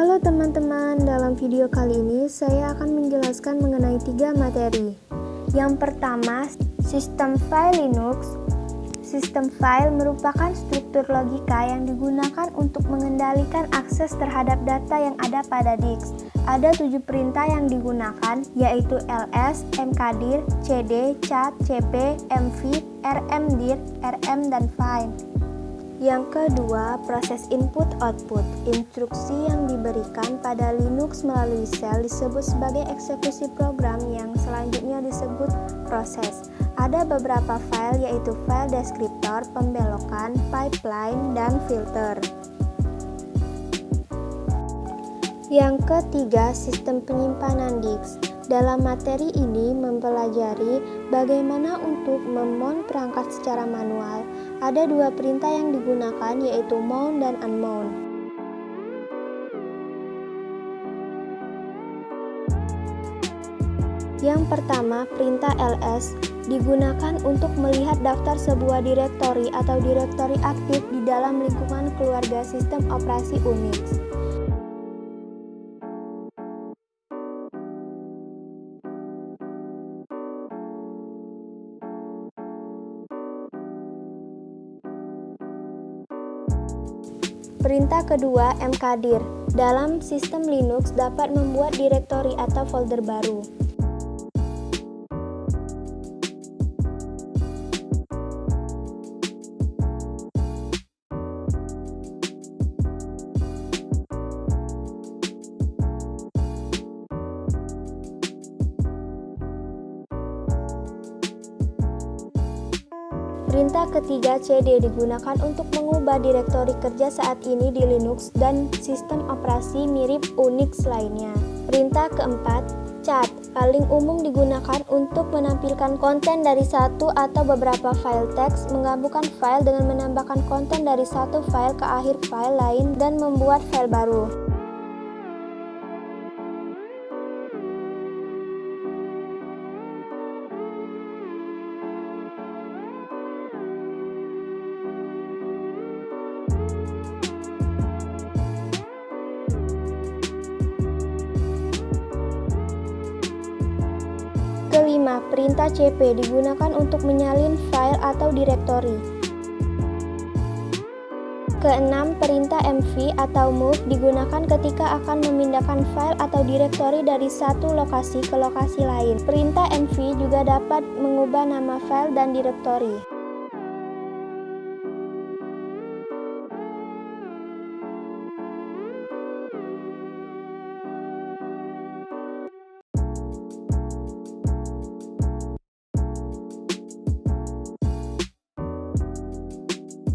Halo teman-teman, dalam video kali ini saya akan menjelaskan mengenai 3 materi. Yang pertama, sistem file Linux. Sistem file merupakan struktur logika yang digunakan untuk mengendalikan akses terhadap data yang ada pada disk. Ada 7 perintah yang digunakan, yaitu ls, mkdir, cd, cat, cp, mv, rmdir, rm, dan find. Yang kedua, proses input-output. Instruksi yang diberikan pada Linux melalui shell disebut sebagai eksekusi program yang selanjutnya disebut proses. Ada beberapa file yaitu file deskriptor, pembelokan, pipeline, dan filter. Yang ketiga, sistem penyimpanan disk. Dalam materi ini mempelajari bagaimana untuk memount perangkat secara manual. Ada 2 perintah yang digunakan yaitu mount dan unmount. Yang pertama, perintah ls digunakan untuk melihat daftar sebuah direktori atau direktori aktif di dalam lingkungan keluarga sistem operasi Unix. Perintah kedua, mkdir, dalam sistem Linux dapat membuat direktori atau folder baru. Perintah ketiga, cd, digunakan untuk mengubah direktori kerja saat ini di Linux dan sistem operasi mirip Unix lainnya. Perintah keempat, cat, paling umum digunakan untuk menampilkan konten dari satu atau beberapa file teks, menggabungkan file dengan menambahkan konten dari satu file ke akhir file lain, dan membuat file baru. Kelima, perintah cp digunakan untuk menyalin file atau direktori. Keenam, perintah mv atau move digunakan ketika akan memindahkan file atau direktori dari satu lokasi ke lokasi lain. Perintah mv juga dapat mengubah nama file dan direktori.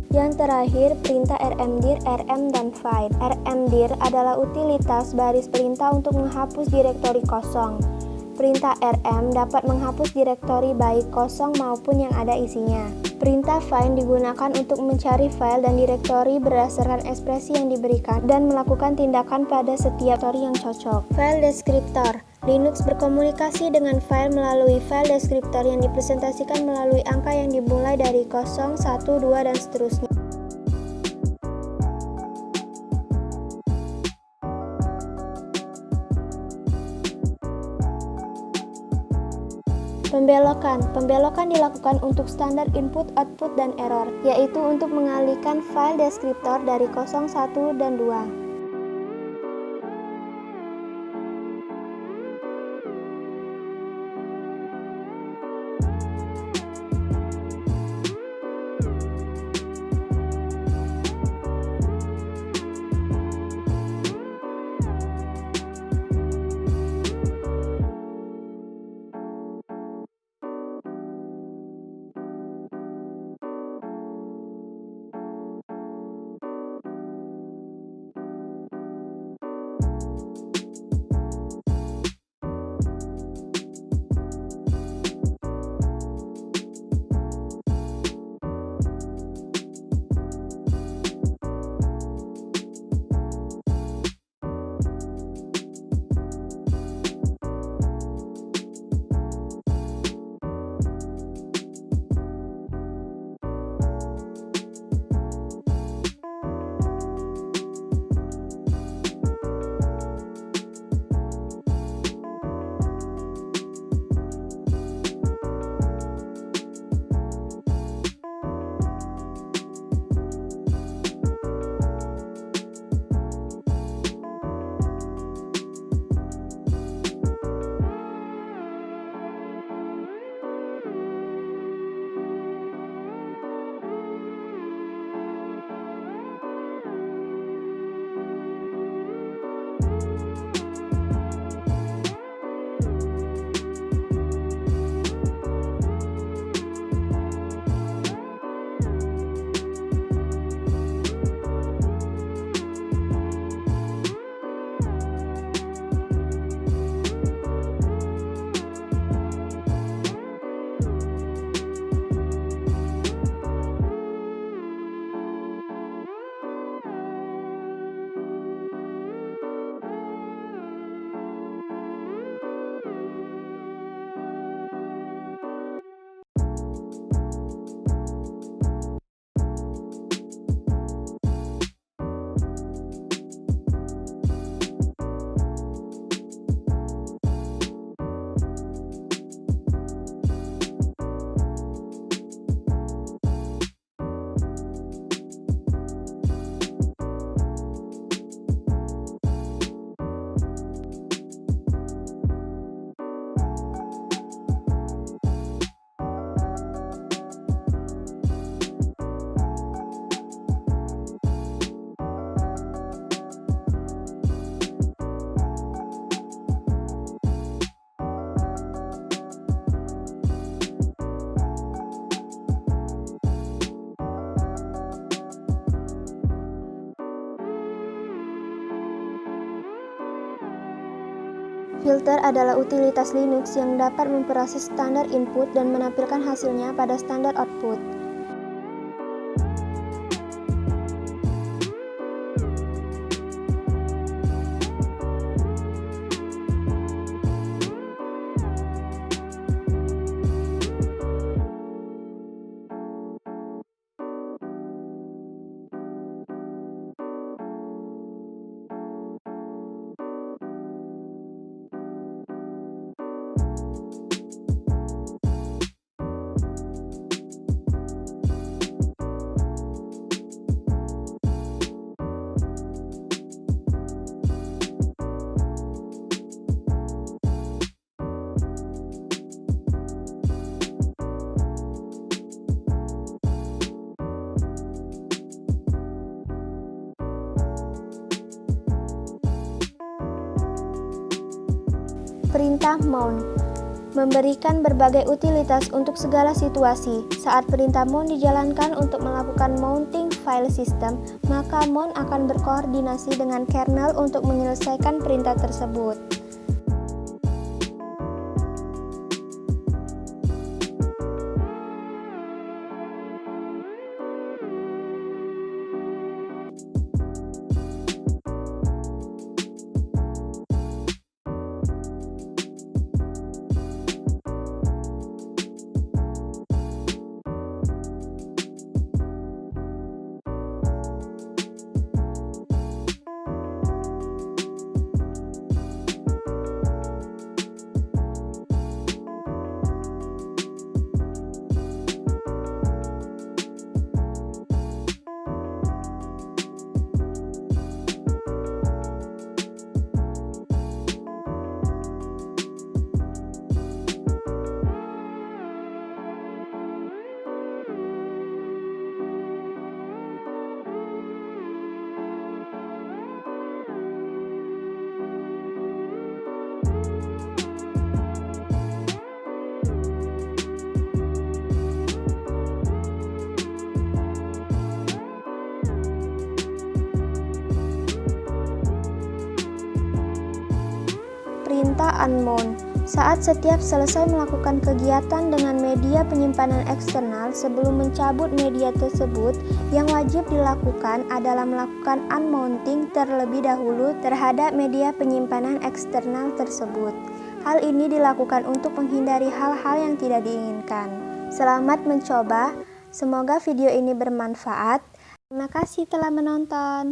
Yang terakhir, perintah rmdir, rm, dan find. Rmdir adalah utilitas baris perintah untuk menghapus direktori kosong. Perintah rm dapat menghapus direktori baik kosong maupun yang ada isinya. Perintah find digunakan untuk mencari file dan direktori berdasarkan ekspresi yang diberikan dan melakukan tindakan pada setiap direktori yang cocok. File deskriptor. Linux berkomunikasi dengan file melalui file deskriptor yang dipresentasikan melalui angka yang dimulai dari 0, 1, 2, dan seterusnya. Pembelokan. Pembelokan dilakukan untuk standar input, output, dan error, yaitu untuk mengalihkan file deskriptor dari 0, 1, dan 2. Filter adalah utilitas Linux yang dapat memproses standar input dan menampilkan hasilnya pada standar output. Perintah mount memberikan berbagai utilitas untuk segala situasi. Saat perintah mount dijalankan untuk melakukan mounting file system, maka mount akan berkoordinasi dengan kernel untuk menyelesaikan perintah tersebut. Perintah unmount. Saat setiap selesai melakukan kegiatan dengan media penyimpanan eksternal, sebelum mencabut media tersebut, yang wajib dilakukan adalah melakukan unmounting terlebih dahulu terhadap media penyimpanan eksternal tersebut. Hal ini dilakukan untuk menghindari hal-hal yang tidak diinginkan. Selamat mencoba, semoga video ini bermanfaat. Terima kasih telah menonton.